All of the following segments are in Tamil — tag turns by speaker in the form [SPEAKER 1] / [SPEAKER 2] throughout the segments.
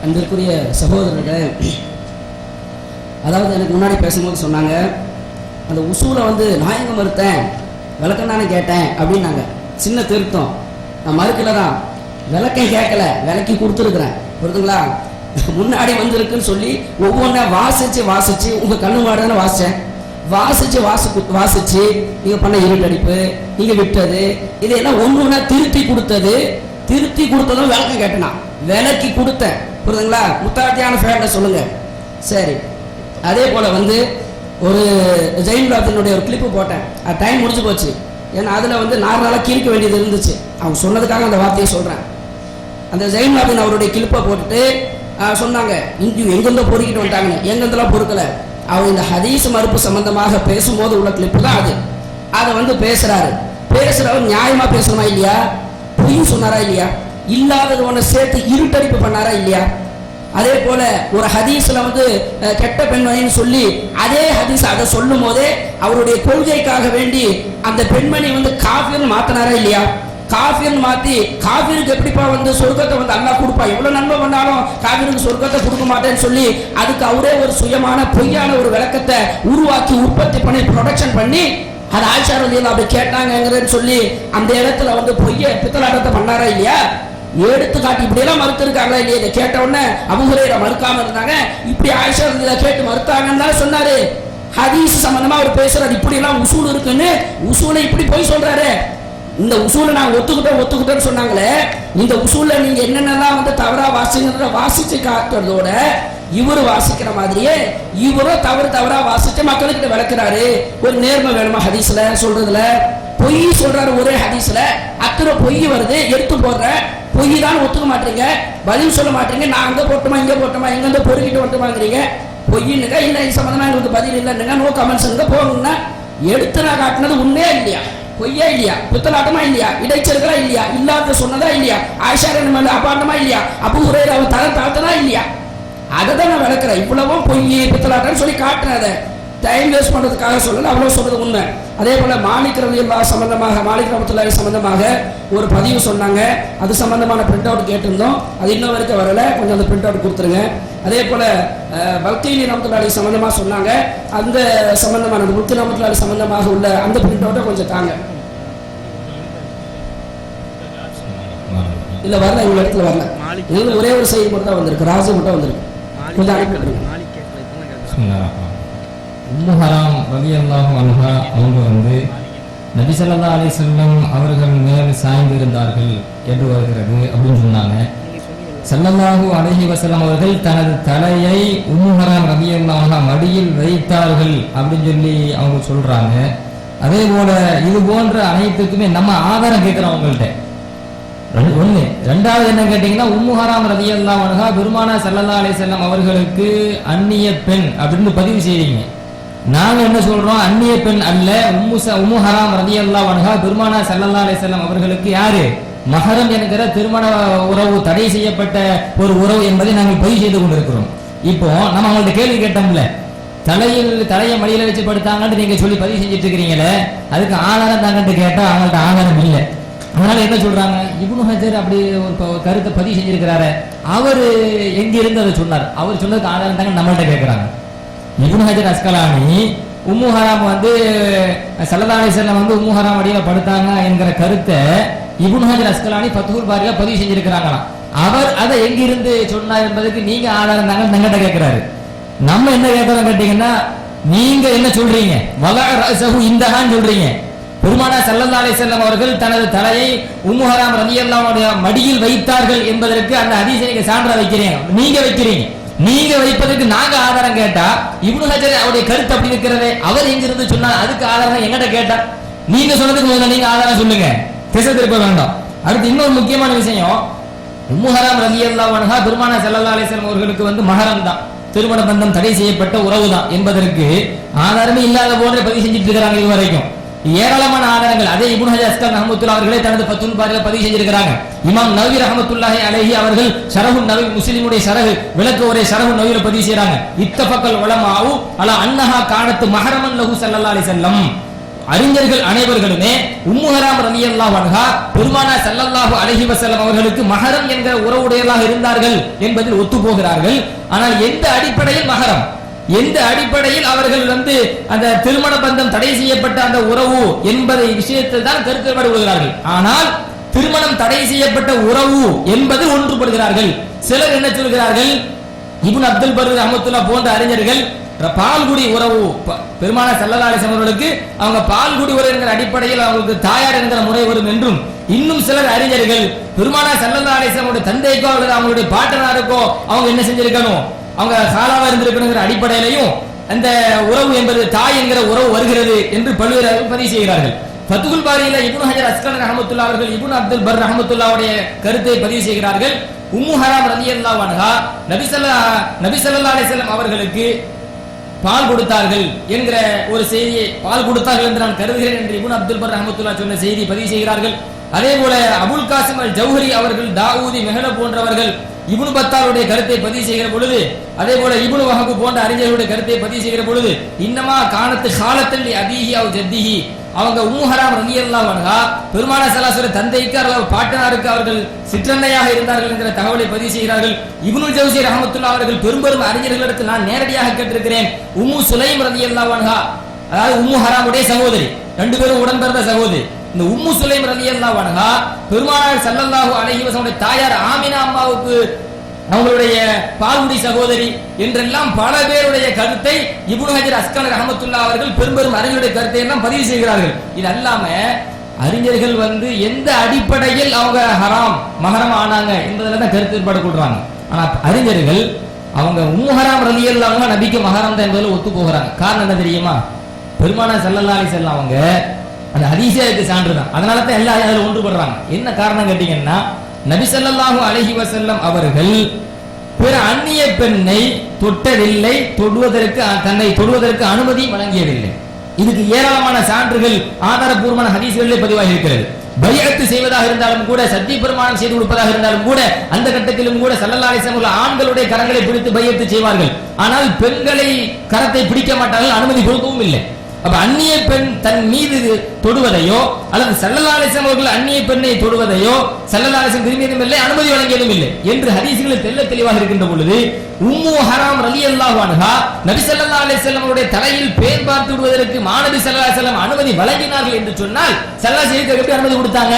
[SPEAKER 1] அன்பிற்குரிய சகோதரர்கள், அதாவது எனக்கு முன்னாடி பேசும்போது சொன்னாங்க, அந்த உசூலை வந்து நான் எங்க மறுத்தேன், விளக்கம் தானே கேட்டேன் அப்படின்னாங்க. சின்ன திருத்தம், நான் மறுக்கல தான், விளக்கம் கேட்கல, விளக்கி கொடுத்துருக்குறேன். புரியுதுங்களா? முன்னாடி வந்திருக்குன்னு சொல்லி ஒவ்வொன்றா வாசிச்சு உங்க கண்ணு மாடுதானே வாசிச்சேன். வாசிச்சு நீங்க பண்ண இருட்டடிப்பு, நீங்க விட்டது, இதையெல்லாம் ஒண்ணு திருத்தி கொடுத்ததும் விளக்கம் கேட்டேனா, விளக்கி கொடுத்தேன். புரியுதுங்களா? முத்தாட்டியான ஃபேண்ட சொல்லுங்க. சரி, அதே போல வந்து ஒரு ஜெயின்லாத்தினுடைய ஒரு கிளிப்பு போட்டேன். அது டைம் முடிஞ்சு போச்சு. ஏன்னா அதில் வந்து 4 நாளாக கிழிக்க வேண்டியது இருந்துச்சு. அவங்க சொன்னதுக்காக அந்த வார்த்தையை சொல்கிறேன். அந்த ஜெயின்லாத்தின் அவருடைய கிளிப்பை போட்டுட்டு சொன்னாங்க, இங்கே எங்கெந்தோ பொறுக்கிட்டு வந்துட்டாங்க. எங்கெந்தெல்லாம் பொறுக்கலை. அவங்க இந்த ஹதீஸ் மறுப்பு சம்பந்தமாக பேசும்போது உள்ள கிளிப்பு தான் அது. அதை வந்து பேசுறவர் நியாயமா பேசணுமா இல்லையா? பொய் சொன்னாரா இல்லையா? இல்லாதது ஒன்று சேர்த்து இருட்டடிப்பு பண்ணாரா இல்லையா? அதே போல ஒரு ஹதீஸ்ல வந்து கெட்ட பெண்மணின்னு சொல்லி அதே ஹதீஸ் அதை சொல்லும் போதே அவருடைய கொள்கைக்காக வேண்டி அந்த பெண்மணி வந்து காஃபிர்னு மாத்தினாரா இல்லையா? காஃபிர்னு மாத்தி, காஃபிருக்கு எப்படிப்பா வந்து சொர்க்கத்தை வந்து அல்லாஹ் கொடுப்பா, எவ்வளவு நன்மை பண்ணாலும் காஃபிருக்கு சொர்க்கத்தை கொடுக்க மாட்டேன்னு சொல்லி அதுக்கு அவரே ஒரு சுயமான பொய்யான ஒரு விளக்கத்தை உருவாக்கி உற்பத்தி பண்ணி ப்ரொடக்ஷன் பண்ணி அது ஆயிஷா ரலியல்லாஹு அப்படி கேட்டாங்கன்னு சொல்லி அந்த இடத்துல வந்து பொய்ய பித்தலாட்டத்தை பண்ணாரா இல்லையா? எடுத்துக்காட்டி இப்படியெல்லாம் மறுத்து இருக்காங்களா இல்லையா? இதை கேட்ட உடனே அபூ ஹுரைரா மறுக்காம இருந்தாங்க, இப்படி ஆயிஷா ரலியல்லாஹு கேட்டு மறுத்தாங்கன்னு தான் சொன்னாரு. ஹதீஸ் சம்பந்தமா அவர் பேசுறாரு, இப்படி எல்லாம் உசூல் இருக்குன்னு. உசூலை இப்படி போய் சொல்றாரு. இந்த உசூலை நான் ஒத்துக்கிட்டேன்னு சொன்னாங்களே, இந்த உசூல்ல நீங்க என்னென்னலாம் வந்து தவறா வாசிச்சு காட்டுறதோட இவரு வாசிக்கிற மாதிரியே இவரும் தவறா வாசிச்சு மக்களுக்கிட்ட விளக்குறாரு. ஒரு நேர்மை வேணுமா ஹதீஸ்ல சொல்றதுல? பொய் சொல்றாரு ஒரே ஹதீஸ்ல, அத்தனை பொய் வருது, எடுத்து போடுற பொய் தான் ஒத்துக்க மாட்டீங்க, பதில் சொல்ல மாட்டீங்க. நான் அங்க போட்டோமா இங்க போட்டோமா எங்க வந்து பொறுக்கிட்டு வந்து வாங்குறீங்க. பொய்னுங்க இல்ல, இது சம்பந்தமா எங்களுக்கு பதில் இல்லைன்னுங்க, நோ கமெண்ட்ஸ் போகணும்னா எடுத்து நான் காட்டினது உண்மையா இல்லையா? பொய்யா இல்லையா? புத்தலாட்டமா இல்லையா? இடைச்சல்களா இல்லையா? இல்லாத சொன்னதா இல்லையா? ஆயிஷா மேல அபாண்டமா இல்லையா? அபூ ஹுரைரா அவன் தரம் தாழ்த்தனா இல்லையா? அதை தான் நான் விளக்குறேன். இவ்வளவும் பொய் பித்தலாட்டம்னு சொல்லி காட்டுறேன். அதை டைம் வேஸ்ட் பண்றதுக்காக சொல்லல, அவ்வளவு சொல்றது உண்மை. அதே போல மாலிக் ரலியல்லாஹு சம்பந்தமாக, மாலிக் ரஹ்மத்துல்லாஹி சம்பந்தமாக ஒரு பதிவு சொன்னாங்க. அது சம்பந்தமான பிரிண்ட் அவுட் கேட்டிருந்தோம். அது இன்னும் வரைக்கும் வரல, கொஞ்சம் அந்த பிரிண்ட் அவுட் கொடுத்துருங்க. அதே போல பல்கீனி ரஹ்மத்துல்லாஹி சம்பந்தமா சொன்னாங்க. அந்த சம்பந்தமான பல்கீனி ரஹ்மத்துல்லாஹி சம்பந்தமாக உள்ள அந்த பிரிண்ட் அவுட்டை கொஞ்சம் தாங்க. இல்ல வரல, இவங்க இடத்துல வரல. எங்களுக்கு ஒரே ஒரு செய்தி மட்டும் தான் வந்திருக்கு, ராஜு மட்டும் வந்திருக்கு. கொஞ்சம் அனுப்பிடுங்க.
[SPEAKER 2] உம்மு ஹராம் ரலியல்லாஹு அன்ஹா அவங்க வந்து நபி ஸல்லல்லாஹு அலைஹி வஸல்லம் அவர்கள் மேல் சாய்ந்து இருந்தார்கள் என்று வருகிறது அப்படின்னு சொன்னாங்க. ஸல்லல்லாஹு அலைஹி வஸல்லம் அவர்கள் தனது தலையை உம்மு ஹராம் ரலியல்லாஹு அன்ஹா மடியில் வைத்தார்கள் அப்படின்னு சொல்லி அவங்க சொல்றாங்க. அதே போல இது போன்ற அனைத்துக்குமே நம்ம ஆதாரம் கேட்கிறோம் அவங்கள்ட்ட. ஒண்ணு. ரெண்டாவது என்ன கேட்டீங்கன்னா, உம்மு ஹராம் ரலியல்லாஹு அன்ஹா பெருமானா ஸல்லல்லாஹு அலைஹி வஸல்லம் அவர்களுக்கு அந்நிய பெண் அப்படின்னு பதிவு செய்றீங்க. நாங்க என்ன சொல்றோம்? அந்நிய பெண் அல்ல, உம்மு ஹராம் ரலியல்லாஹு அன்ஹா பெருமானா ஸல்லல்லாஹு அலைஹி வஸல்லம் அவர்களுக்கு யாரு? மஹரம் என்கிற திருமண உறவு, தடை செய்யப்பட்ட ஒரு உறவு என்பதை நாங்கள் பதிவு செய்து கொண்டிருக்கிறோம். இப்போ நம்ம அவங்கள்ட்ட கேள்வி கேட்டோம்ல, தலையை மடியில வச்சு படுத்தாங்கன்னு நீங்க சொல்லி பதிவு செஞ்சுட்டு இருக்கிறீங்களே, அதுக்கு ஆதாரம் தாங்கன்னு கேட்டா அவங்கள்ட்ட ஆதாரம் இல்லை. அதனால என்ன சொல்றாங்க? இப்னு ஹஜர் அப்படி ஒரு கருத்தை பதிவு செஞ்சிருக்கிறாரு, அவரு எங்கிருந்து அதை சொன்னார், அவர் சொன்னதுக்கு ஆதாரம் தாங்க நம்மள்ட்ட கேட்கிறாங்க. இப்னு ஹஜர் அஸ்கலானி உம்மு ஹராம் வந்து ஸல்லல்லாஹு அலைஹி வஸல்லம் வந்து உம்மு ஹராம் அடியில படுத்தாங்க என்கிற கருத்தை இப்னு ஹஜர் அஸ்கலானி ஃபத்ஹுல் பாரியில பதிவு செஞ்சிருக்கிறாங்களாம். அவர் அதை எங்கிருந்து சொன்னார் என்பதற்கு நீங்க ஆதாரம் தாங்க நம்மகிட்ட கேட்கிறாரு. நம்ம என்ன கேட்கிறோம் கேட்டீங்கன்னா, நீங்க என்ன சொல்றீங்க? வலா ரஸஹு இந்தஹான்னு சொல்றீங்க. பெருமானா ஸல்லல்லாஹு அலைஹி வஸல்லம் அவர்கள் தனது தலையை உம்மு ஹராம் ரலியல்லாஹு அன்ஹா மடியில் வைத்தார்கள் என்பதற்கு அந்த ஹதீஸை நீங்க சான்றா வைக்கிறீங்க. நீங்க வைக்கிறீங்க. நீங்க வைப்பதற்கு நாங்க ஆதாரம் கேட்டா, இப்னு ஹஜர் அவருடைய கருத்து அப்படி இருக்கிறதே, அவர் எங்கிருந்து சொன்னார், அதுக்கு ஆதாரம் எங்கிட்ட கேட்டா, நீங்க சொன்னதுக்கு முதல்ல நீங்க ஆதாரம் சொல்லுங்க, திசை திருப்ப வேண்டாம். அடுத்து இன்னொரு முக்கியமான விஷயம், உம்மு ஹராம் ரலியல்லாஹு அன்ஹா பெருமானா ஸல்லல்லாஹு அலைஹி வஸல்லம் அவர்களுக்கு வந்து மஹரம் தான், திருமண பந்தம் தடை செய்யப்பட்ட உறவு தான் என்பதற்கு ஆதாரமே இல்லாத போன்ற பதிவு செஞ்சுட்டு இருக்கிறாங்க. இதுவரைக்கும் ஏராளமான ஆதாரங்கள் அதே இப்னு ஹஜர் அஸ்கலானி ரஹ்மத்துல்லாஹி அவர்களே தனது ஃபத்ஹுல் பாரியில பதிவு செஞ்சிருக்கிறாங்க. இமாம் நவவி ரஹ்மத்துல்லாஹி அலைஹி அவர்கள் ஷரஹுன் நவவி முஸ்லிமுடைய ஷரஹ் விளக்க உரை ஷரஹுன் நவவில பதிவு செய்றாங்க. இத்தஃபக்கல் உலமாஉ அலா அன்னஹா கானத் மஹரமன் லஹு ஸல்லல்லாஹு அலைஹி வஸல்லம். அறிஞர்கள் அனைவர்களுமே உம்மு ஹராம் ரலியல்லாஹு அன்ஹா பெருமானார் ஸல்லல்லாஹு அலைஹி வஸல்லம் அவர்களுக்கு மஹரம் என்கிற உறவுடையவர்களாக இருந்தார்கள் என்பதில் ஒத்துப்போகிறார்கள். ஆனால் எந்த அடிப்படையில் மஹரம், எந்த அடிப்படையில் அவர்கள் அந்த திருமண பந்தம் தடை செய்யப்பட்ட அந்த உறவு என்பதை விஷயத்தில் தான் கருத்து வேறுபாடு கொள்கிறார்கள். ஆனால் திருமணம் தடை செய்யப்பட்ட உறவு என்பது ஒன்றுபடுகிறார்கள். சிலர் என்ன சொல்கிறார்கள், இப்னு அப்துல் பர் ரஹ்மத்துல்லாஹ் போன்ற அறிஞர்கள் பால்குடி உறவு பெருமானார் ஸல்லல்லாஹு அலைஹி வஸல்லம் அவர்களுக்கு அவங்க பால்குடி உறவு என்கிற அடிப்படையில் அவங்களுக்கு தாயார் என்கிற முறை வரும் என்றும், இன்னும் சிலர் அறிஞர்கள் பெருமானார் ஸல்லல்லாஹு அலைஹி வஸல்லம் தந்தைக்கோ அல்லது அவங்களுடைய பாட்டனாருக்கோ அவங்க என்ன செஞ்சிருக்கணும், அவங்க காலாவா இருந்திருக்கணுங்கிற அடிப்படையிலையும் அந்த உறவு என்பது தாய் என்கிற உறவு வருகிறது என்று பல்வேறு பதிவு செய்கிறார்கள். ஃபத்ஹுல் பாரியில இப்னு ஹஜர் அஸ்கலனி ரஹ்மத்துல்லாஹி அவர்கள் இப்னு அப்துல் பர் ரஹ்மத்துல்லாஹுடைய கருத்தை பதிவு செய்கிறார்கள். உம்மு ஹராம் ரலியல்லாஹு அன்ஹா நபி ஸல்லல்லாஹு அலைஹி வஸல்லம் அவர்களுக்கு பால் கொடுத்தார்கள் என்கிற ஒரு செய்தியை, பால் கொடுத்தார்கள் என்று நான் கருதுகிறேன் என்று இப்னு அப்துல் பர் ரஹ்மத்துல்லாஹி சொன்ன செய்தி பதிவு செய்கிறார்கள். அதே போல அபுல் காசிம் அல் ஜௌஹரி அவர்கள், தாவூதி மெஹல போன்றவர்கள் இப்னு பத்தாருடைய கருத்தை பதிவு செய்கிற பொழுது, அதே போல இப்னு வஹப் போன்ற அறிஞர்களுடைய கருத்தை பதிவு செய்கிற பொழுது, இன்னமா கானத்து ஹாலத்தல் அபீஹி அவ் ஜத்திஹி, அவங்க உம்மு ஹராம் ரலியல்லாஹு அன்ஹா பெருமானார் ஸல்லல்லாஹு அலைஹி வஸல்லம் தந்தைக்கு அல்லது பாட்டனாருக்கு அவர்கள் சிற்றன்னையாக இருந்தார்கள் என்கிற தகவலை பதிவு செய்கிறார்கள். இப்னு ஜௌசி ரஹ்மத்துல்லாஹி அவர்கள் பெரும் அறிஞர்களிடத்தில் நான் நேரடியாக கேட்டிருக்கிறேன், உம்மு சுலைம் ரலியல்லாஹு அன்ஹா, அதாவது உம்மு ஹராமுடைய சகோதரி, ரெண்டு பேரும் உடன் பிறந்த சகோதரி, இந்த உம்மு சுலைம் ரலியல்லாஹு அன்ஹா பெருமானார் ஸல்லல்லாஹு அலைஹி வஸல்லம் தாயார் ஆமினா அம்மாவுக்கு அவங்களுடைய பால்குடி சகோதரி என்றெல்லாம் பல பேருடைய கருத்தை இப்னு ஹஜர் அஸ்கலனி ரஹ்மத்துல்லாஹி அவர்கள் பெரும் அறிஞருடைய கருத்தை எல்லாம் பதிவு செய்கிறார்கள். இது அல்லாம அறிஞர்கள் எந்த அடிப்படையில் அவங்க ஹராம் மஹரம் ஆனாங்க என்பதில் தான் கருத்து ஏற்பாடு கொள்றாங்க. ஆனா அறிஞர்கள் அவங்க உம்மு ஹராம் ரலியல்லாஹு அன்ஹா நபிக்கு மஹரம் தான் என்பதில் ஒத்து போகிறாங்க. காரணம் என்ன தெரியுமா, பெருமானார் ஸல்லல்லாஹு அலைஹி வஸல்லம் அவங்க அந்த ஹதீஸுக்கு சான்று தான். அதனால தான் எல்லா அதில் ஒன்றுபடுறாங்க. என்ன காரணம் கேட்டீங்கன்னா, நபி ஸல்லல்லாஹு அலைஹி வஸல்லம் அவர்கள் பிற அந்நிய பெண்ணை தொட்டதில்லை, தன்னை தொடுவதற்கு அனுமதி வழங்கியதில்லை. இதுக்கு ஏராளமான சான்றுகள் ஆதாரபூர்வமான ஹதீஸ்களிலே பதிவாகி இருக்கிறது. பைஅத் செய்வதாக இருந்தாலும் கூட, சத்திய பிரமாணம் செய்து கொடுப்பதாக இருந்தாலும் கூட, அந்த கட்டத்திலும் கூட ஸல்லல்லாஹு அலைஹி வஸல்லம் ஆண்களுடைய கரங்களை பிடித்து பைஅத் செய்வார்கள். ஆனால் பெண்களை கரத்தை பிடிக்க மாட்டார்கள், அனுமதி கொடுக்கவும் இல்லை. அப்ப அந்நிய பெண் தன் மீது தொடுவதையோ அல்லது ஸல்லல்லாஹு அலைஹி வஸல்லம் அவர்கள் அந்நிய பெண்ணை தொடுவதையோ ஸல்லல்லாஹு அலைஹி வஸல்லம் விரும்பியதும் இல்லை, அனுமதி வழங்கியதும் இல்லை என்று ஹதீஸ்களில் தெளிவாக இருக்கின்ற பொழுது, உம்மு ஹராம் ரலியல்லாஹு அன்ஹா நபி ஸல்லல்லாஹு அலைஹி வஸல்லம் அவருடைய தலையில் பேன் பார்த்து விடுவதற்கு மாநபி ஸல்லல்லாஹு அலைஹி வஸல்லம் அனுமதி வழங்கினார்கள் என்று சொன்னால், ஸல்லல்லாஹு அலைஹி வஸல்லம் எப்படி அனுமதி கொடுத்தாங்க?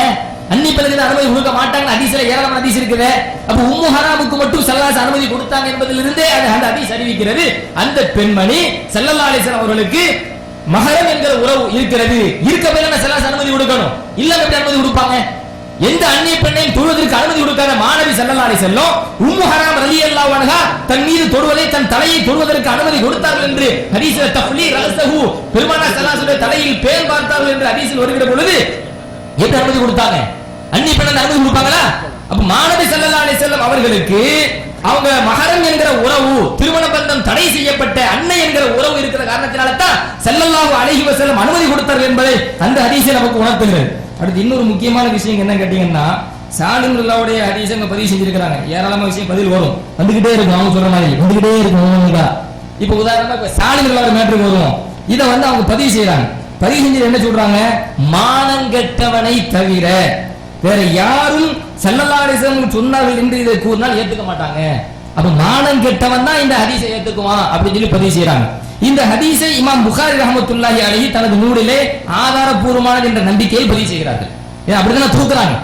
[SPEAKER 2] அந்நிய பெண்களுக்கு அனுமதி கொடுக்க மாட்டாங்க. ஹதீஸ்ல ஏராளமான ஹதீஸ் இருக்குது. அப்ப உம்மு ஹராமுக்கு மட்டும் ஸல்லல்லாஹு அலைஹி வஸல்லம் அனுமதி கொடுத்தாங்க என்பதிலிருந்தே அந்த ஹதீஸ் அறிவிக்கிறது, அந்த பெண்மணி ஸல்லல்லாஹு அலைஹி வஸல்லம் அவர்களுக்கு மஹரம் என்கிற உறவு இருக்கிறது. இருக்க பேர் ஸல்லல்லாஹு அனுமதி கொடுக்கணும், இல்ல எப்படி அனுமதி கொடுப்பாங்க? எந்த அந்நிய பெண்ணையும் தொடுவதற்கு அனுமதி கொடுக்காத மாநபி ஸல்லல்லாஹு அலைஹி வஸல்லம் உம்மு ஹராம் ரலியல்லாஹு அன்ஹா தன் மீது தொடுவதை, தன் தலையை தொடுவதற்கு அனுமதி கொடுத்தார்கள் என்று ஹதீஸ்ல தஃப்லீ ரஸஹு, பெருமானார் ஸல்லல்லாஹு அலைஹி வஸல்லம் தலையில் பேன் பார்த்தார்கள் என்று ஹதீஸில் வருகிற பொழுது எப்படி அனுமதி கொடுத்தாங்க? அந்நிய பெண்ணை அனுமதி கொடுப்பாங்களா? அப்ப மாநபி ஸல்லல்லாஹு அலைஹி வஸல்லம் அவர்களுக்கு அவங்க மஹரம் என்கிற உறவு, திருமண பந்தம் தடை செய்யப்பட்ட அன்னை என்கிற உறவு இருக்கிற காரணத்தினால தான் ஸல்லல்லாஹு அலைஹி வஸல்லம் அனுமதி கொடுத்தார்கள் என்பதை அந்த ஹதீஸை நமக்கு உணர்த்துகிறது. அடுத்து இன்னொரு முக்கியமான விஷயம் என்ன கேட்டீங்கன்னா, சாலிம் ரலியல்லாஹுடைய ஹதீஸ் அங்க பதிவு செஞ்சிருக்காங்க. ஏராளமான விஷயம் பதில் வரும், வந்துகிட்டே இருக்கும். அவங்க சொல்ற மாதிரி வந்துகிட்டே இருக்கும். இப்ப உதாரணமா சாலிம் ரலியல்லாஹு மேட்டருக்கு வருவோம். இதை அவங்க பதிவு செய்யறாங்க. பதிவு செஞ்சு என்ன சொல்றாங்க, மானங்கெட்டவனை தவிர வேற யாரும் ஸல்லல்லாஹு அலைஹி வஸல்லம் சொன்னார்கள் என்று இதை கூறினால் ஏத்துக்க மாட்டாங்க. அப்ப மானம் கெட்டவன் தான் இந்த ஹதீஸை ஏத்துக்குவான் அப்படின்னு சொல்லி பதிவு செய்யறாங்க. இந்த ஹதீஸை இமாம் புகாரி ரஹ்மத்துல்லாஹி அலைஹி தனது நூலிலே ஆதாரபூர்வமானது என்ற நம்பிக்கையை பதிவு செய்கிறார்கள். ஏன் அப்படிதான் தூக்குறாங்க.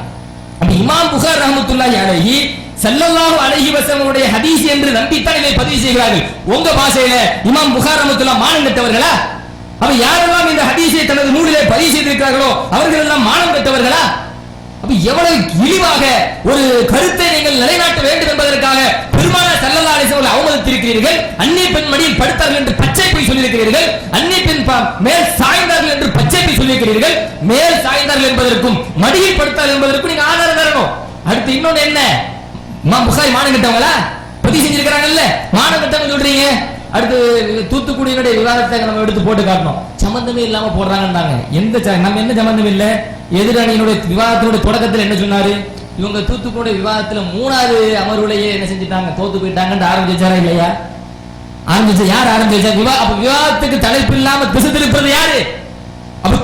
[SPEAKER 2] அப்ப இமாம் புகாரி ரஹ்மத்துல்லாஹி அலைஹி ஸல்லல்லாஹு அலைஹி வஸல்லம் ஹதீஸ் என்று நம்பித்தான் இதை பதிவு செய்கிறார்கள். உங்க பாஷையில இமாம் புகாரி ரஹ்மத்துல்லாஹ் மானம் கெட்டவர்களா? அப்ப யாரெல்லாம் இந்த ஹதீஸை தனது நூலிலே பதிவு செய்திருக்கிறார்களோ அவர்கள் எல்லாம் மானம் கெட்டவர்களா? அப்ப எவ்வளவு இழிவாக ஒரு கருத்தை நீங்கள் நிலைநாட்ட வேண்டும் என்பதற்காக பெருமானார் ஸல்லல்லாஹு அலைஹி வஸல்லம் அவமதித்திருக்கிறீர்கள். அந்நிய பெண் மடியில் படுத்தார்கள் என்று பச்சை போய் சொல்லியிருக்கிறீர்கள். அந்நிய பெண் மேல் சாய்ந்தார்கள் என்று பச்சை போய் சொல்லியிருக்கிறீர்கள். மேல் சாய்ந்தார்கள் என்பதற்கும் மடியில் படுத்தார்கள் என்பதற்கும் நீங்க ஆதாரம் தரணும். அடுத்து இன்னொன்னு என்ன, இமாம் புகாரி மானம் கெட்டவங்களா பதிவு செஞ்சிருக்கிறாங்கல்ல, மானம் கெட்டவங்க சொல்றீங்க. அடுத்து தூத்துக்குடியினுடைய விவாதத்தை நம்ம எடுத்து போட்டு காட்டணும். சம்பந்தமே இல்லாம போடுறாங்கன்னாங்க. நம்ம என்ன சம்பந்தம் இல்ல? எதிரணியினுடைய விவாதத்தினுடைய தொடக்கத்தில் என்ன சொன்னாரு, இவங்க தூத்துக்குடி விவாதத்துல 3வது அமர்வுலையே என்ன செஞ்சுட்டாங்க, தோத்து போயிட்டாங்கன்னு ஆரம்பிச்சாரா இல்லையா? ஆரம்பிச்ச யார் ஆரம்பிச்சா? அப்ப விவாதத்துக்கு தலைப்பு இல்லாம திசை திருப்பது யாரு? அப்ப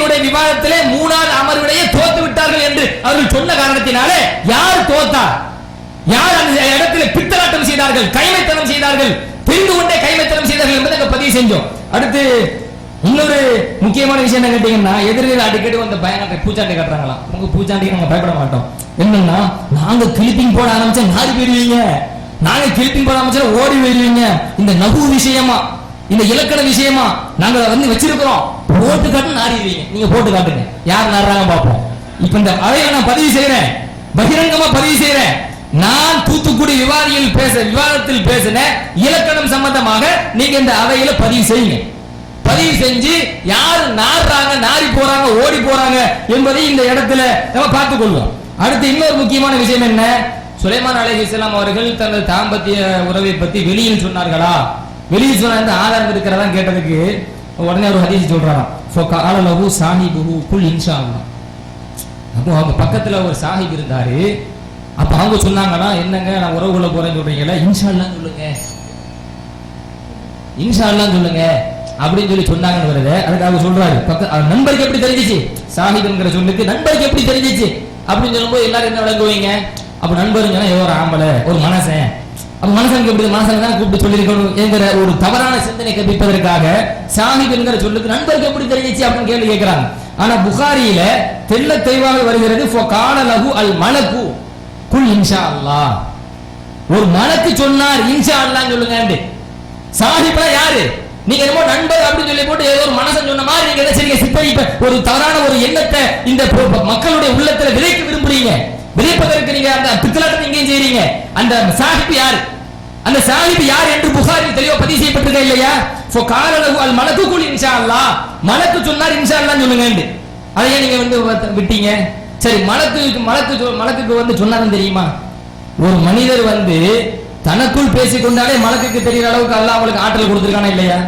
[SPEAKER 2] தொழுகையினுடைய விவாதத்திலே 3வது அமர்விலேயே தோத்து விட்டார்கள் என்று அவர்கள் சொன்ன காரணத்தினாலே யார் தோத்தார், யார் அந்த இடத்திலே பித்தலாட்டம் செய்தார்கள், கைமைத்தனம் செய்தார்கள், தெரிந்து கொண்டே கைமைத்தனம் செய்தார்கள் என்பதை நாங்கள் பதிவு செஞ்சோம். அடுத்து இன்னொரு முக்கியமான விஷயம் என்ன கேட்டீங்கன்னா, எதிரில் அடிக்கடி வந்து பயங்கர பூச்சாண்டி கட்டுறாங்களாம். உங்க பூச்சாண்டிக்கு நாங்க பயப்பட மாட்டோம். என்னன்னா, நாங்க கிளிப்பிங் போட ஆரம்பிச்சா நாரி போயிருவீங்க, நாங்க கிளிப்பிங் போட ஆரம்பிச்சா ஓடி போயிருவீங்க. இந்த நகு விஷயமா, இந்த இலக்கண விஷயமா நாங்க வந்து வச்சிருக்கிறோம், போட்டு காட்டு நாரிடுவீங்க, நீங்க போட்டு காட்டுங்க, யார் நாடுறாங்க பார்ப்போம். இப்ப இந்த அவையை நான் பதிவு செய்யறேன், பகிரங்கமா பதிவு செய்யறேன். நான் தூத்துக்குடி விவாதத்தில் பேசின இலக்கணம் சம்பந்தமாக நீங்க இந்த அவையில பதிவு செய்யுங்க. பதிவு செஞ்சு யார் நாடுறாங்க, நாரி போறாங்க, ஓடி போறாங்க என்பதை இந்த இடத்துல நம்ம பார்த்துக் கொள்வோம். அடுத்து இன்னொரு முக்கியமான விஷயம் என்ன, சுலைமான் அலைஹிஸ்ஸலாம் அவர்கள் தனது தாம்பத்திய உறவை பத்தி வெளியில் சொன்னார்களா, வெளியில் சொன்ன ஆதாரம் இருக்கிறதா கேட்டதுக்கு உடனே ஒரு ஹதீஸ் சொல்றாராம், ஃபகால லஹு சாஹிபுஹு குல் இன்ஷா அல்லாஹ். அப்போ அவங்க பக்கத்துல ஒரு சாஹிப் இருந்தாரு. அப்ப அவங்க சொன்னாங்கன்னா, என்னங்க நான் உறவு கொள்ள போறேன்னு சொல்றீங்களா, இன்ஷா அல்லாஹ் சொல்லுங்க, இன்ஷா அல்லாஹ் சொல்லுங்க அப்படின்னு சொல்லி சொன்னாங்கன்னு வருது. அதுக்கு அவங்க சொல்றாரு, நண்பருக்கு எப்படி தெரிஞ்சிச்சு, சாஹிப்ங்கிற சொல்லுக்கு நண்பருக்கு எப்படி தெரிஞ்சிச்சு அப்படின்னு சொல்லும்போது எல்லாரும் என்ன விளங்குவீங்க, அப்ப நண்பருங்க ஒரு ஆம்பளை ஒரு மனசன், அப்ப மனசனுக்கு எப்படி மனசனை தான் கூப்பிட்டு சொல்லியிருக்கணும் என்கிற ஒரு தவறான சிந்தனை கற்பிப்பதற்காக சாஹிப் என்கிற சொல்லுக்கு நண்பருக்கு எப்படி தெரிஞ்சிச்சு அப்படின்னு கேள்வி கேட்கிறாங்க. ஆனா புகாரியில தெள்ள தெளிவாக வருகிறது, ஃபகால லஹு அல் மலக்கு குல் இன்ஷா அல்லாஹ். ஒரு மலக்கு சொன்னார் இன்ஷா அல்லாஹ் சொல்லுங்க. சாஹிப்னா யாரு, நீங்க என்னமோ நண்பர் அப்படின்னு சொல்லி போட்டு ஏதோ ஒரு மனசன் சொன்ன மாதிரி நீங்க என்ன செய்றீங்க, சித்தரிப்ப ஒரு தவறான ஒரு எண்ணத்தை இந்த மக்களுடைய உள்ளத்துல விதைக்க விரும்புறீங்க. விதைப்பதற்கு நீங்க அந்த பித்தலாட்டத்தை இங்கேயும் செய்றீங்க. அந்த சாஹிப் யார், அந்த சாஹிப் யார் என்று புகாரில் தெளிவா பதிவு செய்யப்பட்டிருக்க இல்லையா, ஃபகால லஹு அல் மலக்கு குல் இன்ஷா அல்லாஹ். மலக்கு சொன்னார் இன்ஷா அல்லாஹ் சொல்லுங்க. அதையே நீங்க வந்து விட்டீங்க. சரி, மலக்குக்கு வந்து சொன்னாருன்னு தெரியுமா, ஒரு மனிதர் வந்து தனக்குள் பேசிக்கொண்டாலே மலக்குக்கு தெரிகிற அளவுக்கு அல்லாஹ் அவங்களுக்கு ஆற்றல் கொடுத்திருக்கானா இல்லையா?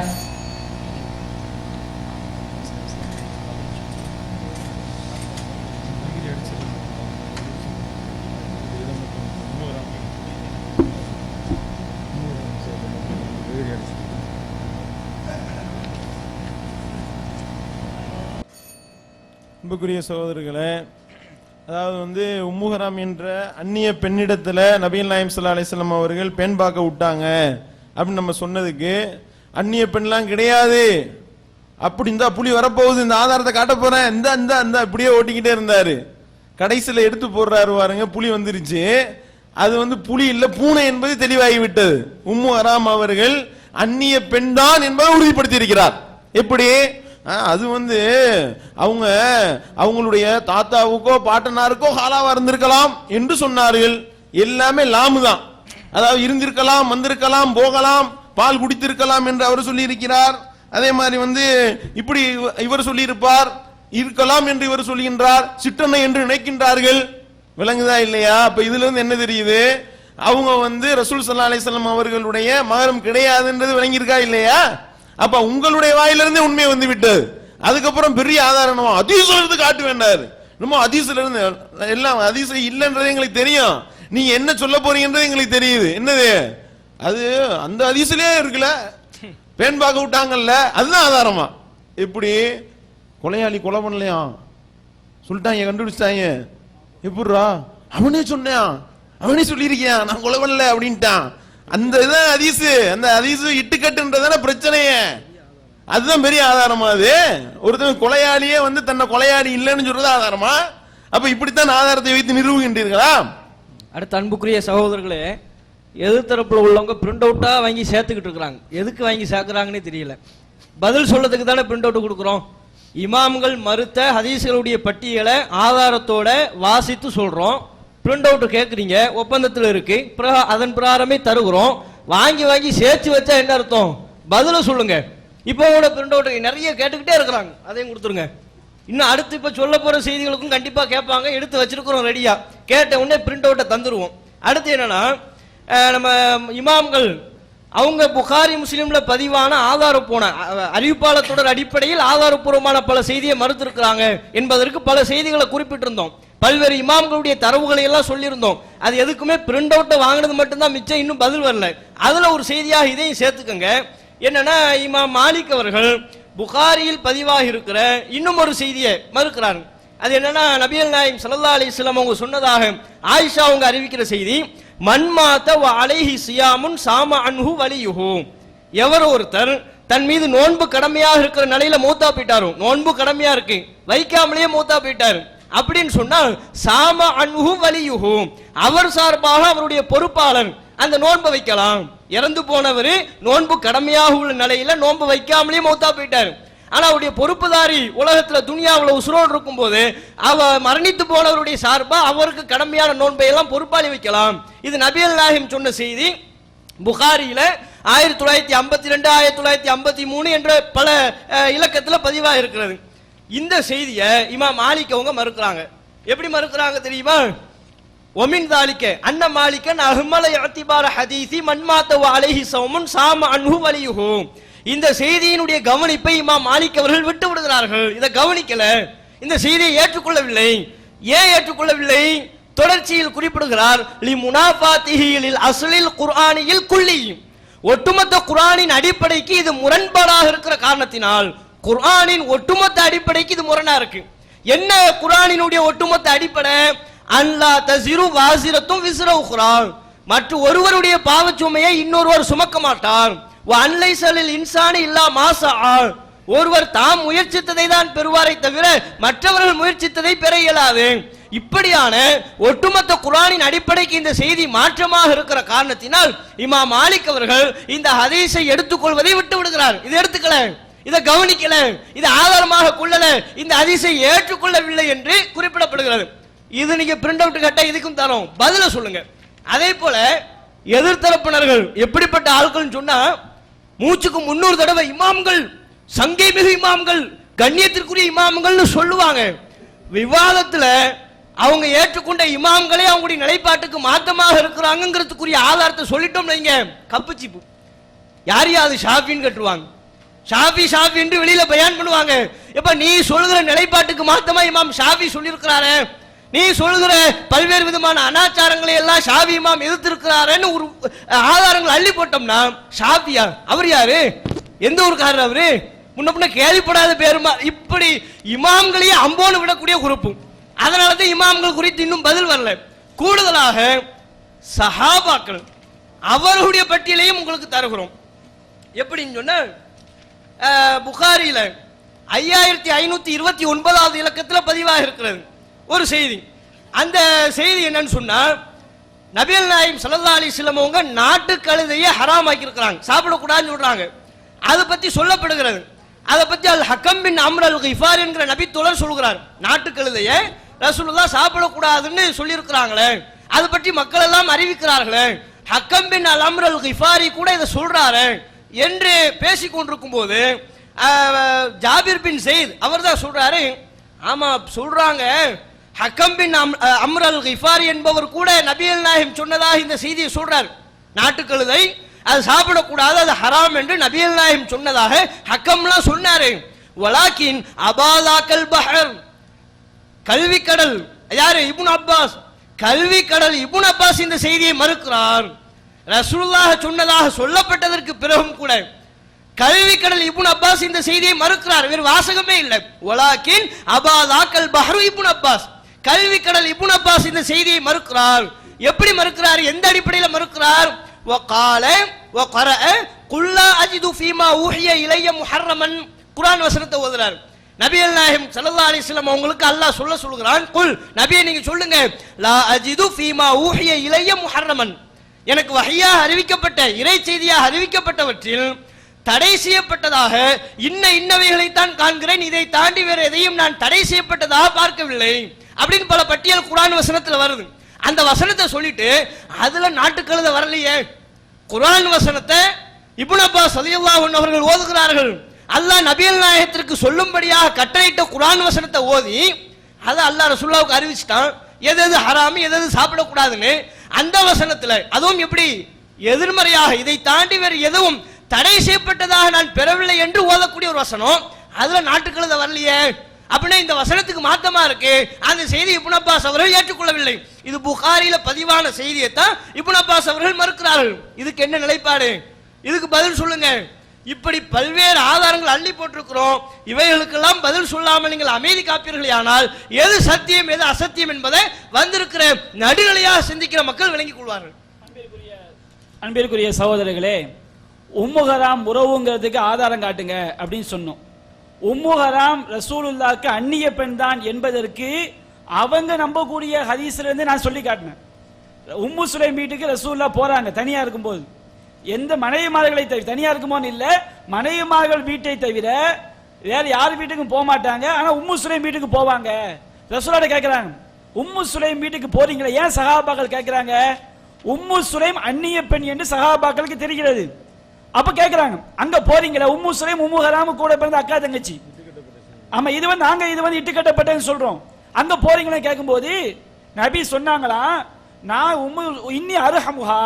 [SPEAKER 3] அன்புக்குரிய சகோதரர்களே, அதாவது வந்து உம்முஹராம் என்ற அந்நிய பெண்ணிடத்துல நபிகள் நாயகம் ஸல்லல்லாஹு அலைஹி வஸல்லம் அவர்கள் பெண் பார்க்க விட்டாங்க அப்படின்னு நம்ம சொன்னதுக்கு, அந்நிய பெண்லாம் கிடையாது அப்படி இருந்தா புலி வரப்போகுது, இந்த ஆதாரத்தை காட்ட போறேன், இந்த இப்படியே ஓட்டிக்கிட்டே இருந்தாரு. கடைசியில எடுத்து போடுறாரு பாருங்க, புலி வந்துருச்சு. அது வந்து புலி இல்ல பூனை என்பது தெளிவாகி விட்டது. உம்முஹராம் அவர்கள் அந்நிய பெண் தான் என்பதை உறுதிப்படுத்தி இருக்கிறார். எப்படி, அது வந்து அவங்களுடைய தாத்தாவுக்கோ பாட்டனாருக்கோ ஹாலாவா இருந்திருக்கலாம் என்று சொன்னார்கள். எல்லாமே லாமு தான், அதாவது இருந்திருக்கலாம், வந்திருக்கலாம், போகலாம், பால் குடித்திருக்கலாம் என்று அவர் சொல்லி இருக்கிறார். அதே மாதிரி வந்து இப்படி இவர் சொல்லி இருப்பார், இருக்கலாம் என்று இவர் சொல்கின்றார், சிற்றனை என்று நினைக்கின்றார்கள். விளங்குதா இல்லையா? அப்ப இதுல இருந்து என்ன தெரியுது, அவங்க வந்து ரசூல் ஸல்லல்லாஹு அலைஹி வஸல்லம் அவர்களுடைய மகரம் கிடையாதுன்றது விளங்கி இருக்கா இல்லையா? அப்ப உங்களுடைய வாயிலிருந்து உண்மை வந்து விட்டது. அதுக்கப்புறம் பெரிய ஆதாரம் ஹதீஸ்ல இருந்து காட்டு வேண்டாரு, நம்ம ஹதீஸ்ல இருந்து எல்லாம் ஹதீஸ் இல்லைன்றது எங்களுக்கு தெரியும், நீங்க என்ன சொல்ல போறீங்கன்றது எங்களுக்கு தெரியுது. என்னது அது, அந்த ஹதீஸ்லயே இருக்குல்ல, பெண் பார்க்க விட்டாங்கல்ல, அதுதான் ஆதாரமா. எப்படி கொலையாளி கொலை பண்ணலையா சொல்லிட்டாங்க, கண்டுபிடிச்சிட்டாங்க. எப்படிரா, அவனே சொன்னான், அவனே சொல்லியிருக்கியான், நான் கொலை பண்ணல அப்படின்ட்டான். அந்த இதான் ஹதீஸ், அந்த ஹதீஸ் இட்டுக்கட்டுன்றதான பிரச்சனையே, அதுதான் பெரிய ஆதாரமா. அது ஒருத்தன் கொலையாளியே வந்து தன்னை கொலையாளி இல்லைன்னு சொல்றது ஆதாரமா? அப்ப இப்படித்தான் ஆதாரத்தை வைத்து நிறுவுகின்றீர்களா?
[SPEAKER 4] அடுத்த அன்புக்குரிய சகோதரர்களே, எதிர்த்தரப்புல உள்ளவங்க பிரிண்ட் அவுட்டா வாங்கி சேர்த்துக்கிட்டு இருக்கிறாங்க. எதுக்கு வாங்கி சேர்க்கிறாங்கன்னே தெரியல. பதில் சொல்லதுக்கு தானே பிரிண்ட் அவுட் கொடுக்குறோம். இமாம்கள் மறுத்த ஹதீஸ்களுடைய பட்டியலை ஆதாரத்தோட வாசித்து சொல்றோம். பிரிண்ட் அவுட் கேட்குறீங்க, ஒப்பந்தத்தில் இருக்கு, அதன் பிரகாரமே தருகிறோம். வாங்கி வாங்கி சேர்த்து வச்சா என்ன அர்த்தம்? பதில சொல்லுங்க. இப்போ கூட பிரிண்ட் அவுட் நிறைய கேட்டுக்கிட்டே இருக்கிறாங்க, அதையும் கொடுத்துருங்க. இன்னும் அடுத்து இப்ப சொல்ல போற செய்திகளுக்கும் கண்டிப்பா கேட்பாங்க, எடுத்து வச்சிருக்கிறோம் ரெடியா. கேட்ட உடனே பிரிண்ட் அவுட்டை தந்துருவோம். அடுத்து என்னன்னா, நம்ம இமாம்கள் அவங்க புகாரி முஸ்லீம்ல பதிவான ஆதாரப்பூர்வ அறிவிப்பாளத்தோட அடிப்படையில் ஆதாரப்பூர்வமான பல செய்தியை மறுத்திருக்கிறாங்க என்பதற்கு பல செய்திகளை குறிப்பிட்டிருந்தோம். பல்வேறு இமாம்களுடைய தரவுகளை எல்லாம் சொல்லியிருந்தோம். அது எதுக்குமே பிரிண்ட் அவுட்டை வாங்கினது மட்டும்தான் மிச்சம், இன்னும் பதில் வரல. அதுல ஒரு செய்தியாக இதையும் சேர்த்துக்கங்க. என்னன்னா, இமாம் மாலிக் அவர்கள் புகாரியில் பதிவாக இருக்கிற இன்னும் ஒரு செய்தியை மறுக்கிறாங்க. அது என்னன்னா, நபிகள் நாயகம் ஸல்லல்லாஹு அலைஹி வஸல்லம் அவங்க சொன்னதாக ஆயிஷா அவங்க அறிவிக்கிற செய்தி, மன்மாத வ அலைஹி சியாமுன் சாம அன்ஹு வலியுஹு. எவர் ஒருத்தர் தன் மீது நோன்பு கடமையாக இருக்கிற நிலையில மூத்தா போயிட்டாரு, நோன்பு கடமையா இருக்கு வைக்காமலேயே மூத்தா போயிட்டாரு அப்படின்னு சொன்னால், சாம அன்ஹு வலியுஹு, அவர் சார்பாக அவருடைய பொறுப்பாளர் அந்த நோன்பை வைக்கலாம். இறந்து போனவர் நோன்பு கடமையாக உள்ள நிலையில நோன்பு வைக்காமலேயே மௌத்தா போயிட்டாரு. ஆனா அவருடைய பொறுப்புதாரி உலகத்துல துனியாவுல உசுரோடு இருக்கும் போது மரணித்து போனவருடைய சார்பா அவருக்கு கடமையான நோன்பை எல்லாம் பொறுப்பாளி வைக்கலாம். இது நபிகள் நாயகம் சொன்ன செய்தி. புகாரியில 1952 1953 என்ற பல இலக்கத்துல பதிவா இருக்கிறது. இந்த செய்தியை இமாம் மாலிக் அவங்க மறுக்கிறாங்க. எப்படி மறுக்கிறாங்க தெரியுமா? ஒமின் தாலிக்க அன்ன மாலிகன் அஹ்மல இஅ்திபார ஹதீஸி மன் மாத வ அலைஹி ஸௌமுன் சாம அன்ஹு வலியுஹு. இந்த செய்தியினுடைய கவனிப்பை இமாம் மாலிக் அவர்கள் விட்டு விடுகிறார்கள். இதை கவனிக்கல, இந்த செய்தியை ஏற்றுக்கொள்ளவில்லை. ஏன் ஏற்றுக்கொள்ளவில்லை? தொடர்ச்சியில் குறிப்பிடுகிறார், லி முனாஃபாத்திஹி லில் அஸ்லில் குர்ஆனியில் குல்லி, ஒட்டுமொத்த குர்ஆனின் அடிப்படைக்கு இது முரண்பாடாக இருக்கிற காரணத்தினால், குர்ஆனின் ஒட்டுமொத்த அடிப்படைக்கு இது முரணா இருக்கு. என்ன குர்ஆனினுடைய ஒட்டுமொத்த அடிப்படை? அன்லா தஸிரு வாஸிரத்தும் விஸ்ர உக்ரா, மற்ற ஒருவருடைய பாவச்சுமையை இன்னொருவர் சுமக்க மாட்டார். வ அன்லைஸலில் இன்சானி இல்லா மா ஸஆ, ஒருவர் தாம் முயற்சித்ததை தான் பெறுவாரை தவிர மற்றவர்கள் முயற்சித்ததை பெற இயலாது. இப்படியான ஒட்டுமொத்த குர்ஆனின் அடிப்படைக்கு இந்த செய்தி மாற்றமாக இருக்கிற காரணத்தினால் இமாம் மாலிக் அவர்கள் இந்த ஹதீஸை எடுத்துக்கொள்வதை விட்டு விடுகிறார். இதை எடுத்துக்கல, இதை கவனிக்கல, இதை ஆதாரமாக கொள்ளல, இந்த ஹதீஸை ஏற்றுக்கொள்ளவில்லை என்று குறிப்பிடப்படுகிறது. இது நீங்க பிரிண்ட் அவுட் கட்ட இதுக்கும் தரோம், பதில சொல்லுங்க. அதே போல எதிர்த்தரப்பினர்கள் எப்படிப்பட்ட ஆட்கள் சொன்னா, மூச்சுக்கு 300 தடவை இமாம்கள், சங்கை மிகு இமாம்கள், கண்ணியத்திற்குரிய இமாம்கள்னு சொல்லுவாங்க. விவாதத்துல அவங்க ஏற்றுக்கொண்ட இமாம்களே அவங்களுடைய நிலைப்பாட்டுக்கு மாற்றமாக இருக்கிறாங்கிறதுக்குரிய ஆதாரத்தை சொல்லிட்டோம் வைங்க, கப்புச்சிப்பு. யார் யாது ஷாஃபின்னு கட்டுவாங்க, ஷாஃபி ஷாஃபி என்று வெளியில பயான் பண்ணுவாங்க. எப்ப நீ சொல்லுகிற நிலைப்பாட்டுக்கு மாத்தமா இமாம் ஷாஃபி சொல்லியிருக்கிறாரு, நீ சொல்லுகிற பல்வேறு விதமான அனாச்சாரங்களை எல்லாம் ஷாஃபி இமாம் எதிர்த்திருக்கிறாருன்னு ஒரு ஆதாரங்கள் அள்ளி போட்டோம்னா, ஷாஃபியா அவர் யாரு, எந்த ஊருக்காரர் அவரு, முன்ன கேள்விப்படாத பேருமா, இப்படி இமாம்களையே அம்போன்னு விடக்கூடிய குரூப்பு. அதனாலதான் இமாம்கள் குறித்து இன்னும் பதில் வரல. கூடுதலாக சஹாபாக்கள் அவர்களுடைய பட்டியலையும் உங்களுக்கு தருகிறோம். எப்படின்னு சொன்ன, புகாரியில 5529வது இலக்கத்தில் பதிவாக இருக்கிறது ஒரு செய்தி. அந்த செய்தி என்னன்னு சொன்னா, நபிகள் நாயகம் ஸல்லல்லாஹு அலைஹி வஸல்லம் அவங்க நாட்டு கழுதையை ஹராம் ஆக்கி இருக்கிறாங்க, சாப்பிடக்கூடாதுன்னு சொல்றாங்க. அதை பத்தி சொல்லப்படுகிறது. அதை பத்தி அல் ஹக்கம் பின் அம்ர் அல் கிஃபார் என்கிற நபி தோழர் சொல்கிறார், நாட்டு கழுதையை ரசூலுல்லாஹ் சாப்பிடக்கூடாதுன்னு சொல்லி இருக்கிறாங்களே, அதை பற்றி மக்கள் எல்லாம் அறிவிக்கிறார்களே, ஹக்கம் பின் அல் அம்ர் அல் கிஃபாரி கூட இதை சொல்றாரு என்று பேசிக் கொண்டிருக்கும் போது ஜாபிர் பின் ஸெய்த் அவர் தான் சொல்றாரு, ஆமா சொல்றாங்க, ஹக்கம் பின் அம்ர் அல் கிஃபாரி என்பவர் கூட நபிகள் நாயகம் சொன்னதாக இந்த செய்தியை சொல்றார். நாட்டுக்கழுதை அது சாப்பிடக்கூடாது, அது ஹராம் என்று நபிகள் நாயகம் சொன்னதாக ஹக்கம்லாம் சொன்னாரு. வலாக்கின் அபாதாக்கல் பஹர், கல்வி கடல் யாரு, இப்னு அப்பாஸ், கல்வி கடல் இப்னு அப்பாஸ் இந்த செய்தியை மறுக்கிறார். ரசூலுல்லாஹ் சொன்னதாக சொல்லப்பட்டதற்கு பிறகும் கூட கல்வி கடல் இப்னு அப்பாஸ் இந்த செய்தியை மறுக்கிறார். வேறு வாசகமே இல்லை. வலாக்கின் அபாதாக்கல் பஹர் இப்னு அப்பாஸ், கல்வி கடல் இப்னு அப்பாஸ் இந்த செய்தியை மறுக்கிறார். எப்படி மறுக்கிறார், எந்த அடிப்படையில் மறுக்கிறார்? வகால வகரஅ குல் லா அஜிது ஃபீமா ஊஹிய இலைய முஹர்ரமன், குர்ஆன் வசனத்தை ஓதுறார். நபிகள் நாயகம் ஸல்லல்லாஹு அலைஹி வஸல்லம் உங்களுக்கு அல்லாஹ் சொல்லுகிறான், குல் நபியே நீங்க சொல்லுங்க, லா அஜிது ஃபீமா ஊஹிய இலைய முஹர்ரமன், எனக்கு வஹியாக அறிவிக்கப்பட்ட இறை செய்தியாக அறிவிக்கப்பட்டவற்றில் தடை செய்யப்பட்டதாக இன்னவைகளைத்தான் காண்கிறேன், இதை தாண்டி வேற எதையும் நான் தடை செய்யப்பட்டதாக பார்க்கவில்லை அப்படின்னு பல பட்டியல் குர்ஆன் வசனத்துல வருது. அந்த வசனத்தை சொல்லிட்டு அதுல நாட்டுக்கழுதை வரலையே, குர்ஆன் வசனத்தை இப்னு அப்பாஸ் ரலியல்லாஹு அன்ஹு அவர்கள் ஓதுகிறார்கள். அல்லாஹ் நபிகள் நாயகத்திற்கு சொல்லும்படியாக கட்டளையிட்ட குர்ஆன் வசனத்தை ஓதி அதை அல்லாஹ் ரசூலுல்லாஹ்வுக்கு அறிவிச்சிட்டான், எது எது ஹராமி எது எது சாப்பிடக்கூடாதுன்னு. அந்த வசனத்துல அதுவும் எப்படி எதிர்மறையாக இதை தாண்டி வேறு எதுவும் தடை செய்யப்பட்டதாக நான் பெறவில்லை என்று ஓதக்கூடிய ஒரு வசனம், அதுல நாட்டுக்கழுதை வரலையே அப்படின்னா இந்த வசனத்துக்கு மாத்தமா இருக்கு. அந்த செய்தி இப்னு அப்பாஸ் அவர்கள் ஏற்றுக்கொள்ளவில்லை. இது புகாரில பதிவான செய்தியை தான் இப்னு அப்பாஸ் அவர்கள் மறுக்கிறார்கள். இதுக்கு என்ன நிலைப்பாடு, இதுக்கு பதில் சொல்லுங்க. இப்படி பல்வேறு ஆதாரங்கள் அள்ளி போட்டிருக்கிறோம். இவைகளுக்கெல்லாம் பதில் சொல்லாமல் நீங்கள் அமைதி காப்பீர்களே ஆனால் எது சத்தியம் எது அசத்தியம் என்பதை வந்திருக்கிற நடுநிலையாக சிந்திக்கிற மக்கள் விளங்கிக் கொள்வார்கள்.
[SPEAKER 5] அன்பிற்குரிய சகோதரர்களே, உம்முஹராம் உறவுங்கிறதுக்கு ஆதாரம் காட்டுங்க அப்படின்னு சொன்னோம். உம்முஹராம் ரசூலுல்லாஹ்க்கு அந்நிய பெண் தான் என்பதற்கு அவங்க நம்பக்கூடிய ஹதீஸ்ல இருந்து நான் சொல்லி காட்டினேன். உம்மு சுலைம் வீட்டுக்கு ரசூலுல்லாஹ் போறாங்க தனியா இருக்கும்போது. எந்த மனைவிமார்களை தவிர, தனியா இருக்குமோன்னு இல்ல, மனைவிமார்கள் வீட்டை தவிர வேற யார் வீட்டுக்கும் போக மாட்டாங்க. ஆனா உம்மு சுலைம் வீட்டுக்கு போவாங்க. ரசூலுல்லாஹ் கேட்கிறாங்க, உம்மு சுலைம் வீட்டுக்கு போறீங்களா? ஏன் சஹாபாக்கள் கேட்கிறாங்க? உம்மு சுலைம் அந்நிய பெண் என்று சஹாபாக்களுக்கு தெரிகிறது. அப்ப கேட்கிறாங்க, அங்க போறீங்களா? உம்மு சுலைம் உம்மு ஹராம் கூட பிறந்த அக்கா தங்கச்சி. ஆமா, இது வந்து இட்டு கட்டப்பட்டேன்னு சொல்றோம். அங்க போறீங்களா கேட்கும்போது நபி சொன்னாங்களா, நான் இன்னி அர்ஹமுஹா,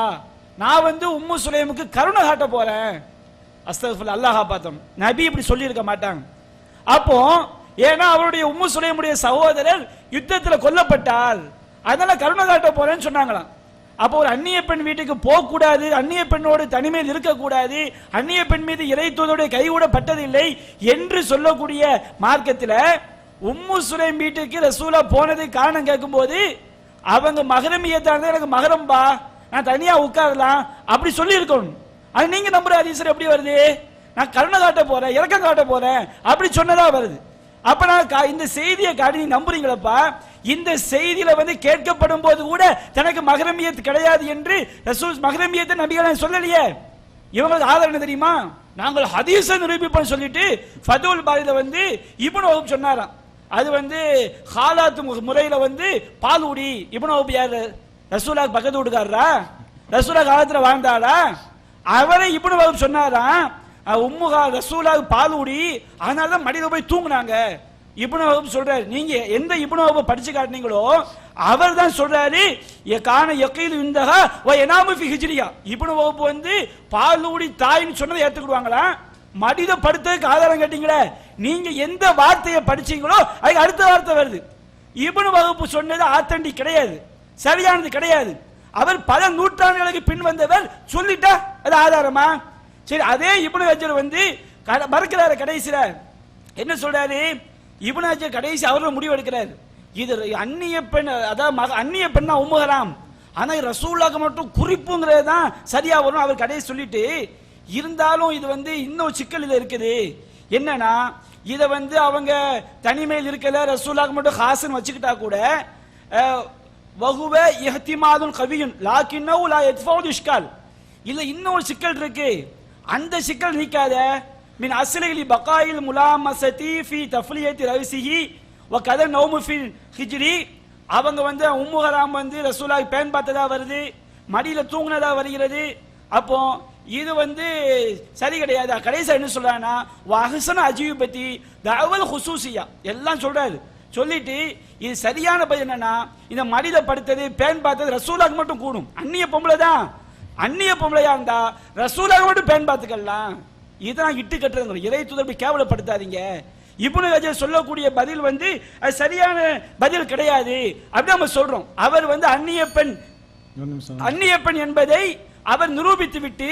[SPEAKER 5] நான் வந்து உம்மு சுலைமுக்கு கருணை காட்ட போறேன். அஸ்தக்ஃபிருல்லாஹ், அல்லாஹ் பார்த்தோம். நபி இப்படி சொல்லி இருக்க மாட்டாங்க. அப்போ ஏன்னா அவருடைய உம்மு சுலைமுடைய சகோதரர் யுத்தத்துல கொல்லப்பட்டால், அதனால கருணை காட்ட போறேன்னு சொன்னாங்களாம். அப்போ ஒரு அந்நிய பெண் வீட்டுக்கு போக கூடாது, அந்நிய பெண்ணோடு தனிமையில் இருக்கக்கூடாது, அந்நிய பெண் மீது இறை தூதருடைய கைகூட பட்டதில்லை என்று சொல்லக்கூடிய மார்க்கத்தில் உம்மு சுலைம் வீட்டுக்கு ரசூலா போனதுக்கு காரணம் கேட்கும்போது அவங்க மகரமியத்தான், எனக்கு மகரம்பா, நான் தனியா உட்காரலாம் அப்படி சொல்லி இருக்கணும். அது நீங்க நம்புற ஹதீஸ் எப்படி வருது? நான் கருணை காட்ட போறேன், இரக்கம் காட்ட போறேன் அப்படி சொன்னதா வருது. அப்ப நான் இந்த செய்தியை காட்டி நீ நம்புறீங்களப்பா? இந்த செய்தியில வந்து கேட்கப்படும் போது கூட தனக்கு மகரமியத் கிடையாது என்று ரசூல் மகரமியத்தை நபிகளை சொல்லலையே. இவங்களுக்கு ஆதரவு தெரியுமா? நாங்கள் ஹதீஸை நிரூபிப்போம் சொல்லிட்டு ஃபதுல் பாரில வந்து இப்னு வஹப் சொன்னாராம். அது வந்து ஹாலாத் முறையில வந்து பாலூடி. இப்னு வஹப் யார்? ரசூலா பக்கத்து வீட்டுக்காரரா? ரசூலா காலத்துல வாழ்ந்தாளா? அவரை இப்னு வஹப் சொன்னாராம், உம்முகா ரசூலா பாலூடி, அதனாலதான் மடியில போய் தூங்குனாங்க. இப்னு வஹப் சொல்றாரு, நீங்க எந்த இப்னு வஹப் படிச்சு காட்டினீங்களோ அவர் தான் சொல்றாரு, கான யகீல் இந்தஹா வ யனாமு ஃபி ஹிஜ்ரியா. இப்னு வஹப் வந்து பாலூடி தாயின்னு சொன்னதை ஏத்துக்கிடுவாங்களா? மடியில படுத்ததுக்கு ஆதாரம் கேட்டீங்களே, நீங்க எந்த வார்த்தையை படிச்சீங்களோ அதுக்கு அடுத்த வார்த்தை வருது. இப்னு வஹப் சொன்னது ஆத்தண்டி கிடையாது, சரியானது கிடையாது. அவர் பல நூற்றாண்டுகளுக்கு பின் வந்தவர், சொல்லிட்டா அது ஆதாரமா? சரி, அதே இப்னு ஹஜர் வந்து மறுக்கிறாரு. கடைசியில என்ன சொல்றாரு? இப்னு ஹஜர் கடைசி அவரோட முடிவு எடுக்கிறார், இது அந்நிய பெண், அதாவது அந்நிய பெண்ணா உம்மு ஹராம், ஆனா ரசூலுல்லாஹ்க்கு மட்டும் குறிப்புங்கிறது தான் சரியா வரும் அவர் கடைசி சொல்லிட்டு. இருந்தாலும் இது வந்து இன்னும் சிக்கல் இது இருக்குது. என்னன்னா, இதை வந்து அவங்க தனிமையில் இருக்கல, ரசூலுல்லாஹ்க்கு மட்டும் ஹாசன் வச்சுக்கிட்டா கூட வஹுவ இஹ்திமாதுன் கவியுன் லாக்கின்னஹு லா யத்ஃபஉ இஷ்கால். இல்ல இன்னொரு சிக்கல் இருக்கு, அந்த சிக்கல் நீக்காத. மின் அஸ்லிஹி பகாயில் முலாமஸதி ஃபி தஃப்லியத்தி ரஸிஹி வ கத நௌமு ஃபி ஹிஜ்ரி. அவங்க வந்து உம்மு ஹராம் வந்து ரசூலுல்லாஹ் பேன் பார்த்ததா வருது, மடியில தூங்குனதா வருகிறது. அப்போ இது வந்து சரி கிடையாது. கடைசி என்ன சொல்றானா, வஹசன அஜீபத்தி தஅவல் ஹுசூசியா எல்லாம் சொல்றாரு. சொல்லிட்டு இது சரியான பதில் என்னன்னா, இந்த மடியில படுத்தது பேன் பார்த்தது ரசூலுல்லாஹ்க்கு மட்டும் கூடும். அந்நிய பொம்பளை தான், அந்நிய பொம்பளையா இருந்தா ரசூலுல்லாஹ் மட்டும் பேன் பார்த்துக்கலாம். இதுதான் இட்டு கட்டுறது. இறை தூதரை கேவலப்படுத்தாதீங்க. இப்னு ஹஜர் சொல்லக்கூடிய பதில் வந்து அது சரியான பதில் கிடையாது அப்படி நம்ம சொல்றோம். அவர் வந்து அந்நிய பெண் என்பதை அவர் நிரூபித்து விட்டு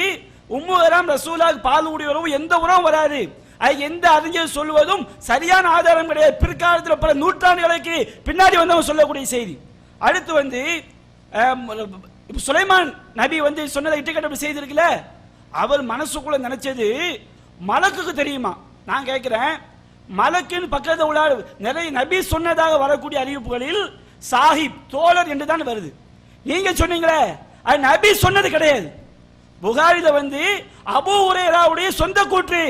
[SPEAKER 5] உம்மு ஹராம் ரசூலுல்லாஹ் பால் ஊடி உறவு எந்த உறவும் வராது, அது எந்த அறிஞர் சொல்வதும் சரியான ஆதாரம் கிடையாது. பிற்காலத்தில் பல நூற்றாண்டுகளுக்கு பின்னாடி வந்து சொல்லக்கூடிய செய்தி. அடுத்து வந்து சுலைமான் நபி வந்து சொன்னதை இட்டுக்கட்ட செய்தி இருக்குல்ல, அவர் மனசுக்குள்ள நினைச்சது மலக்குக்கு தெரியுமா? நான் கேட்கிறேன், மலக்கின் பக்கத்தில் உள்ள நிறைய நபி சொன்னதாக வரக்கூடிய அறிவிப்புகளில் சாஹிப் தோழர் என்று தான் வருது. நீங்க சொன்னீங்களே அது நபி சொன்னது கிடையாது. புகாரில வந்து அபூ ஹுரைராவுடைய சொந்த கூற்று,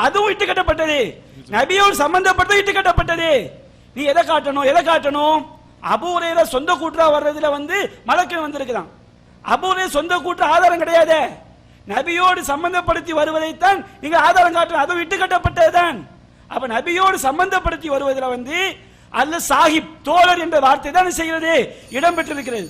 [SPEAKER 5] அதுவும் இட்டு கட்டப்பட்டது, நபியோடு சம்பந்தப்பட்ட இட்டு கட்டப்பட்டது. நீ எதை காட்டணும்? அபூ ஹுரைரா சொந்த கூற்றா வர்றதுல வந்து மலக்கு வந்திருக்கிறான். அபூ ஹுரைரா சொந்த கூற்று ஆதாரம் கிடையாது, நபியோடு சம்பந்தப்படுத்தி வருவதைத்தான் நீங்க ஆதாரம் காட்டணும். அதுவும் இட்டு கட்டப்பட்டதுதான். அப்ப நபியோடு சம்பந்தப்படுத்தி வருவதில் வந்து அல்ல சாஹிப் தோழர் என்ற வார்த்தை தான் செய்கிறது இடம் பெற்றிருக்கிறது.